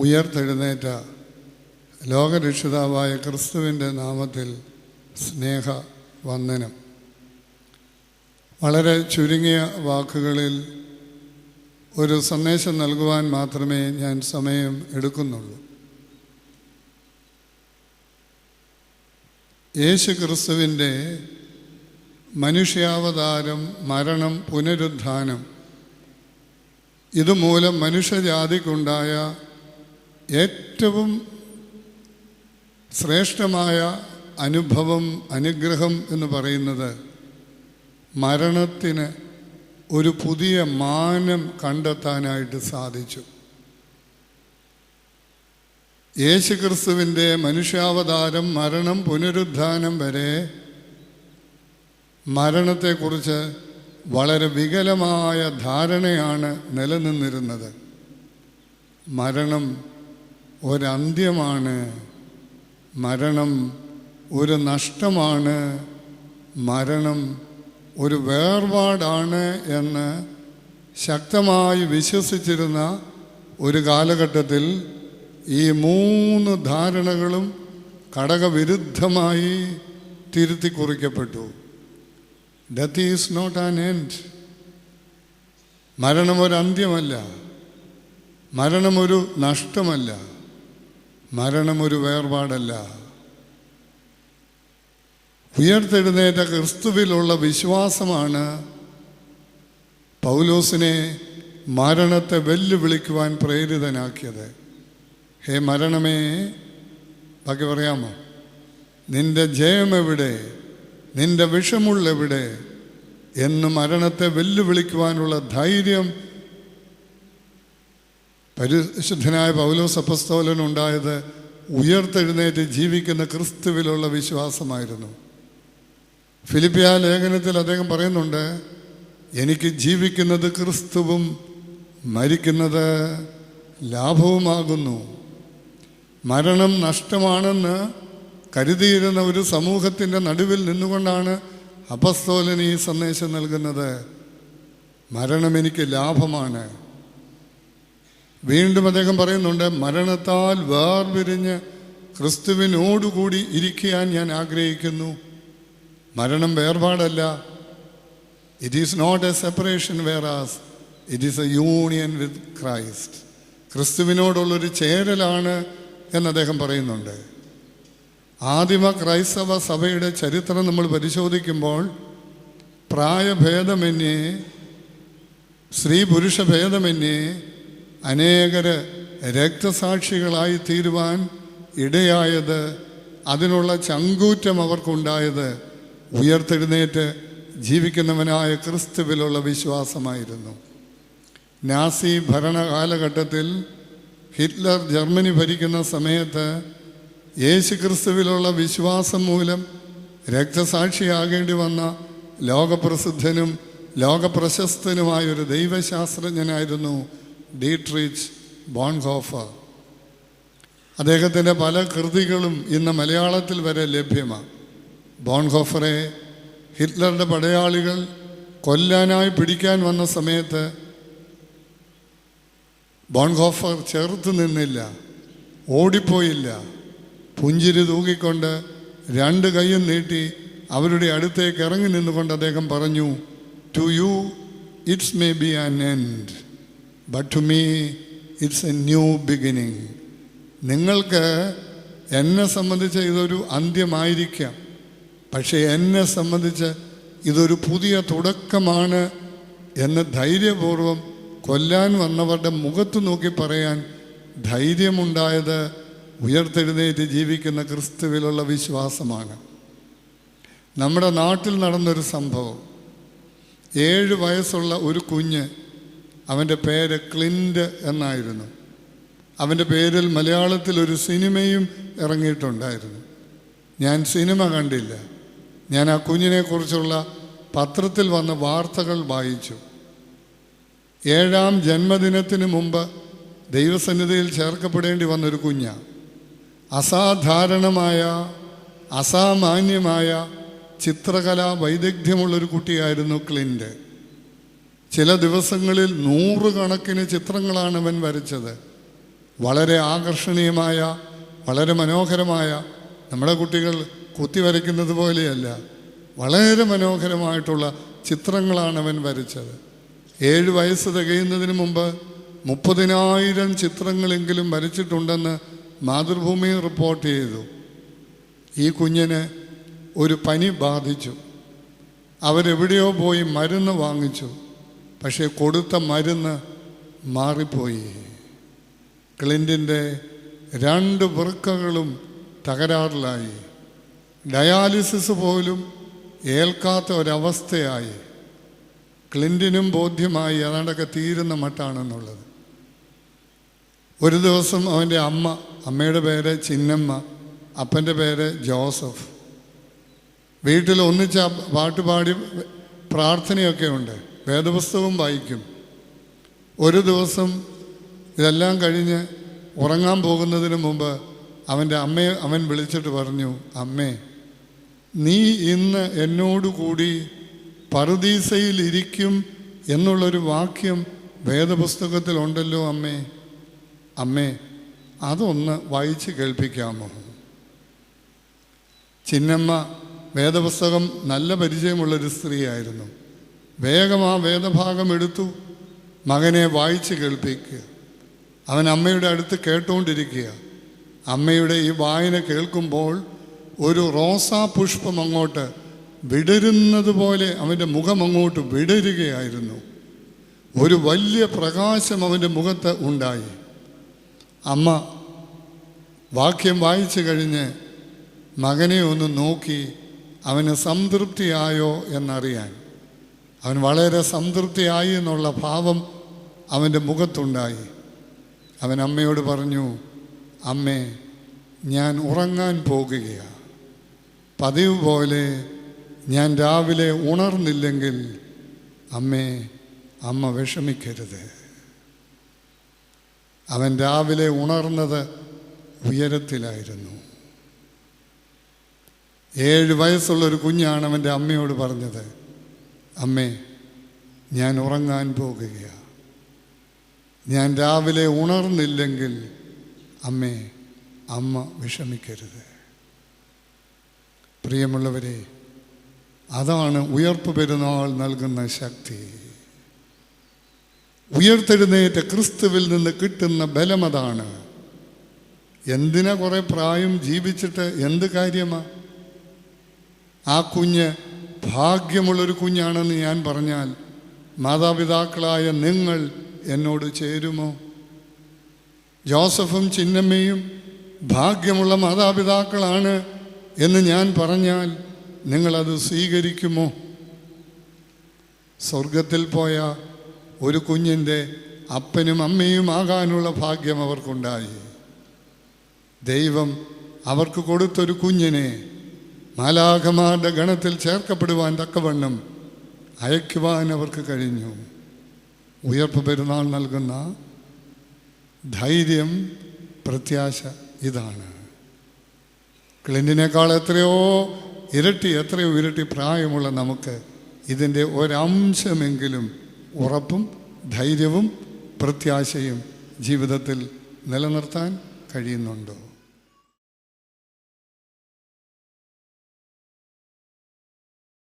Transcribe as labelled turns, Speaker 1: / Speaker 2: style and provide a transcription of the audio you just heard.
Speaker 1: ഉയർത്തെഴുന്നേറ്റ ലോകരക്ഷിതാവായ ക്രിസ്തുവിൻ്റെ നാമത്തിൽ സ്നേഹവന്ദനം. വളരെ ചുരുങ്ങിയ വാക്കുകളിൽ ഒരു സന്ദേശം നൽകുവാൻ മാത്രമേ ഞാൻ സമയം എടുക്കുന്നുള്ളൂ. യേശു ക്രിസ്തുവിൻ്റെ മനുഷ്യാവതാരം, മരണം, പുനരുത്ഥാനം ഇതുമൂലം മനുഷ്യജാതിക്കുണ്ടായ ഏറ്റവും ശ്രേഷ്ഠമായ അനുഭവം, അനുഗ്രഹം എന്ന് പറയുന്നത് മരണത്തിന് ഒരു പുതിയ മാനം കണ്ടെത്താനായിട്ട് സാധിച്ചു. യേശുക്രിസ്തുവിൻ്റെ മനുഷ്യാവതാരം, മരണം, പുനരുത്ഥാനം വരെ മരണത്തെക്കുറിച്ച് വളരെ വികലമായ ധാരണയാണ് നിലനിന്നിരുന്നത്. മരണം ഒരന്ത്യമാണ്, മരണം ഒരു നഷ്ടമാണ്, മരണം ഒരു വേർപാടാണ് എന്ന് ശക്തമായി വിശ്വസിച്ചിരുന്ന ഒരു കാലഘട്ടത്തിൽ ഈ മൂന്ന് ധാരണകളും ഘടകവിരുദ്ധമായി തിരുത്തി കുറിക്കപ്പെട്ടു. Death is not an end. മരണം ഒരു അന്ത്യമല്ല, മരണമൊരു നഷ്ടമല്ല, മരണമൊരു വേർപാടല്ല. ഉയർത്തെഴുന്നേറ്റ ക്രിസ്തുവിലുള്ള വിശ്വാസമാണ് പൗലോസിനെ മരണത്തെ വെല്ലുവിളിക്കുവാൻ പ്രേരിതനാക്കിയത്. ഹേ മരണമേ, ബാക്കി പറയാമോ? നിന്റെ ജയമെവിടെ, നിന്റെ വിഷമുള്ളെവിടെ എന്ന് മരണത്തെ വെല്ലുവിളിക്കുവാനുള്ള ധൈര്യം പരിശുദ്ധനായ പൗലോസ് അപ്പോസ്തലനുണ്ടായത് ഉയർത്തെഴുന്നേറ്റ് ജീവിക്കുന്ന ക്രിസ്തുവിലുള്ള വിശ്വാസമായിരുന്നു. ഫിലിപ്പിയ ലേഖനത്തിൽ അദ്ദേഹം പറയുന്നുണ്ട്, എനിക്ക് ജീവിക്കുന്നത് ക്രിസ്തുവും മരിക്കുന്നത് ലാഭവുമാകുന്നു. മരണം നഷ്ടമാണെന്ന് കരുതിയിരുന്ന ഒരു സമൂഹത്തിൻ്റെ നടുവിൽ നിന്നുകൊണ്ടാണ് അപ്പോസ്തലൻ ഈ സന്ദേശം നൽകുന്നത്. മരണം എനിക്ക് ലാഭമാണ്. വീണ്ടും അദ്ദേഹം പറയുന്നുണ്ട്, മരണത്താൽ വേർപിരിഞ്ഞ് ക്രിസ്തുവിനോടുകൂടി ഇരിക്കാൻ ഞാൻ ആഗ്രഹിക്കുന്നു. മരണം വേർപാടല്ല. It is not a separation whereas it is a union with Christ. ക്രിസ്തുവിനോടുള്ളൊരു ചേരലാണ് എന്ന് അദ്ദേഹം പറയുന്നുണ്ട്. ആദിമ ക്രൈസ്തവ സഭയുടെ ചരിത്രം നമ്മൾ പരിശോധിക്കുമ്പോൾ പ്രായഭേദമന്യേ, സ്ത്രീ പുരുഷ ഭേദമന്യേ അനേകര് രക്തസാക്ഷികളായി തീരുവാൻ ഇടയായത്, അതിനുള്ള ചങ്കൂറ്റം അവർക്കുണ്ടായത് ഉയർത്തെഴുന്നേറ്റ് ജീവിക്കുന്നവനായ ക്രിസ്തുവിലുള്ള വിശ്വാസമായിരുന്നു. നാസി ഭരണകാലഘട്ടത്തിൽ ഹിറ്റ്ലർ ജർമ്മനി ഭരിക്കുന്ന സമയത്ത് യേശു ക്രിസ്തുവിലുള്ള വിശ്വാസം മൂലം രക്തസാക്ഷിയാകേണ്ടി വന്ന ലോകപ്രസിദ്ധനും ലോകപ്രശസ്തനുമായൊരു ദൈവശാസ്ത്രജ്ഞനായിരുന്നു ഡീട്രിച്ച് ബോൺഹോഫർ. അദ്ദേഹത്തിൻ്റെ പല കൃതികളും ഇന്ന് മലയാളത്തിൽ വരെ ലഭ്യമാണ്. ബോൺഹോഫറെ ഹിറ്റ്ലറുടെ പടയാളികൾ കൊല്ലാനായി പിടിക്കാൻ വന്ന സമയത്ത് ബോൺഹോഫർ ചെറുത്ത് നിന്നില്ല, ഓടിപ്പോയില്ല. പുഞ്ചിരി തൂക്കിക്കൊണ്ട് രണ്ട് കൈയും നീട്ടി അവരുടെ അടുത്തേക്ക് ഇറങ്ങി നിന്നുകൊണ്ട് അദ്ദേഹം പറഞ്ഞു, to you it's may be an end, but to me it's a new beginning. നിങ്ങൾക്ക് എന്നെ സംബന്ധിച്ച് ഇതൊരു അന്ത്യമായിരിക്കാം, പക്ഷേ എന്നെ സംബന്ധിച്ച് ഇതൊരു പുതിയ തുടക്കമാണ് എന്ന് ധൈര്യപൂർവം കൊല്ലാൻ വന്നവരുടെ മുഖത്ത് നോക്കി പറയാൻ ധൈര്യമുണ്ടായത് ഉയർത്തെഴുന്നേറ്റ് ജീവിക്കുന്ന ക്രിസ്തുവിലുള്ള വിശ്വാസമാണ്. നമ്മുടെ നാട്ടിൽ നടന്നൊരു സംഭവം, 7 വയസ്സുള്ള ഒരു കുഞ്ഞ്, അവൻ്റെ പേര് ക്ലിൻ്റ് എന്നായിരുന്നു. അവൻ്റെ പേരിൽ മലയാളത്തിൽ ഒരു സിനിമയും ഇറങ്ങിയിട്ടുണ്ടായിരുന്നു. ഞാൻ സിനിമ കണ്ടില്ല, ഞാൻ ആ കുഞ്ഞിനെക്കുറിച്ചുള്ള പത്രത്തിൽ വന്ന വാർത്തകൾ വായിച്ചു. 7ാം ജന്മദിനത്തിന് മുമ്പ് ദൈവസന്നിധിയിൽ ചേർക്കപ്പെടേണ്ടി വന്നൊരു കുഞ്ഞാണ്. അസാധാരണമായ, അസാമാന്യമായ ചിത്രകലാ വൈദഗ്ധ്യമുള്ളൊരു കുട്ടിയായിരുന്നു ക്ലിൻ്റ്. ചില ദിവസങ്ങളിൽ 100 കണക്കിന് ചിത്രങ്ങളാണ് അവൻ വരച്ചത്. വളരെ ആകർഷണീയമായ, വളരെ മനോഹരമായ, നമ്മുടെ കുട്ടികൾ കുത്തിവരയ്ക്കുന്നത് പോലെയല്ല, വളരെ മനോഹരമായിട്ടുള്ള ചിത്രങ്ങളാണ് അവൻ വരച്ചത്. 7 വയസ്സ് തികയുന്നതിന് മുമ്പ് 30,000 ചിത്രങ്ങളെങ്കിലും വരച്ചിട്ടുണ്ടെന്ന് മാതൃഭൂമി റിപ്പോർട്ട് ചെയ്തു. ഈ കുഞ്ഞിന് ഒരു പനി ബാധിച്ചു. അവരെവിടെയോ പോയി മരുന്ന് വാങ്ങിച്ചു. പക്ഷേ കൊടുത്ത മരുന്ന് മാറിപ്പോയി. ക്ലിൻറ്റിൻ്റെ 2 വൃക്കകളും തകരാറിലായി. ഡയാലിസിസ് പോലും ഏൽക്കാത്ത ഒരവസ്ഥയായി. ക്ലിൻറ്റിനും ബോധ്യമായി അതാണ്ടൊക്കെ തീരുന്ന മട്ടാണെന്നുള്ളത്. ഒരു ദിവസം അവൻ്റെ അമ്മയുടെ പേര് ചിന്നമ്മ, അപ്പൻ്റെ പേര് ജോസഫ്, വീട്ടിൽ ഒന്നിച്ച് പാട്ടുപാടി പ്രാർത്ഥനയൊക്കെ ഉണ്ട്, വേദപുസ്തകം വായിക്കും. ഒരു ദിവസം ഇതെല്ലാം കഴിഞ്ഞ് ഉറങ്ങാൻ പോകുന്നതിന് മുമ്പ് അവൻ്റെ അമ്മയെ അവൻ വിളിച്ചിട്ട് പറഞ്ഞു, അമ്മേ, നീ ഇന്ന് എന്നോടുകൂടി പറുദീസയിൽ ഇരിക്കും എന്നുള്ളൊരു വാക്യം വേദപുസ്തകത്തിലുണ്ടല്ലോ അമ്മേ. അമ്മേ, അതൊന്ന് വായിച്ച് കേൾപ്പിക്കാമോ? ചിന്നമ്മ വേദപുസ്തകം നല്ല പരിചയമുള്ളൊരു സ്ത്രീയായിരുന്നു. വേഗം ആ വേദഭാഗം എടുത്തു മകനെ വായിച്ച് കേൾപ്പിക്കുക. അവൻ അമ്മയുടെ അടുത്ത് കേട്ടുകൊണ്ടിരിക്കുക. അമ്മയുടെ ഈ വായന കേൾക്കുമ്പോൾ ഒരു റോസാ പുഷ്പം അങ്ങോട്ട് വിടരുന്നത് പോലെ അവൻ്റെ മുഖം അങ്ങോട്ട് വിടരുകയായിരുന്നു. ഒരു വലിയ പ്രകാശം അവൻ്റെ മുഖത്ത് ഉണ്ടായി. അമ്മ വാക്യം വായിച്ചു കഴിഞ്ഞ് മകനെ ഒന്ന് നോക്കി അവന് സംതൃപ്തിയായോ എന്നറിയാൻ. അവൻ വളരെ സംതൃപ്തിയായി എന്നുള്ള ഭാവം അവൻ്റെ മുഖത്തുണ്ടായി. അവൻ അമ്മയോട് പറഞ്ഞു, അമ്മേ, ഞാൻ ഉറങ്ങാൻ പോകുകയാണ്. പതിവ് പോലെ ഞാൻ രാവിലെ ഉണർന്നില്ലെങ്കിൽ അമ്മ വിഷമിക്കരുത്. അവൻ രാവിലെ ഉണർന്നത് ഉയരത്തിലായിരുന്നു. 7 വയസ്സുള്ളൊരു കുഞ്ഞാണ് അവൻ്റെ അമ്മയോട് പറഞ്ഞത്, അമ്മേ, ഞാൻ ഉറങ്ങാൻ പോകുകയാണ്. ഞാൻ രാവിലെ ഉണർന്നില്ലെങ്കിൽ അമ്മ വിഷമിക്കരുത്. പ്രിയമുള്ളവരെ, അതാണ് ഉയർപ്പ് പെരുന്നാൾ നൽകുന്ന ശക്തി. ഉയർത്തെഴുന്നേറ്റ ക്രിസ്തുവിൽ നിന്ന് കിട്ടുന്ന ബലമതാണ്. എന്തിനാ കുറേ പ്രായം ജീവിച്ചിട്ട് എന്ത് കാര്യമാ? ആ കുഞ്ഞ് ഭാഗ്യമുള്ളൊരു കുഞ്ഞാണെന്ന് ഞാൻ പറഞ്ഞാൽ മാതാപിതാക്കളായ നിങ്ങൾ എന്നോട് ചേരുമോ? ജോസഫും ചിന്നമ്മയും ഭാഗ്യമുള്ള മാതാപിതാക്കളാണ് എന്ന് ഞാൻ പറഞ്ഞാൽ നിങ്ങളത് സ്വീകരിക്കുമോ? സ്വർഗത്തിൽ പോയ ഒരു കുഞ്ഞിൻ്റെ അപ്പനും അമ്മയും ആകാനുള്ള ഭാഗ്യം അവർക്കുണ്ടായി. ദൈവം അവർക്ക് കൊടുത്തൊരു കുഞ്ഞിനെ മാലാഖമാരുടെ ഗണത്തിൽ ചേർക്കപ്പെടുവാൻ തക്കവണ്ണം അയക്കുവാൻ അവർക്ക് കഴിഞ്ഞു. ഉയർപ്പ് പെരുന്നാൾ നൽകുന്ന ധൈര്യം, പ്രത്യാശ ഇതാണ്. ക്ലിൻറ്റിനേക്കാൾ എത്രയോ ഇരട്ടി പ്രായമുള്ള നമുക്ക് ഇതിൻ്റെ ഒരംശമെങ്കിലും ഉറപ്പും ധൈര്യവും പ്രത്യാശയും ജീവിതത്തിൽ നിലനിർത്താൻ കഴിയുന്നുണ്ടോ?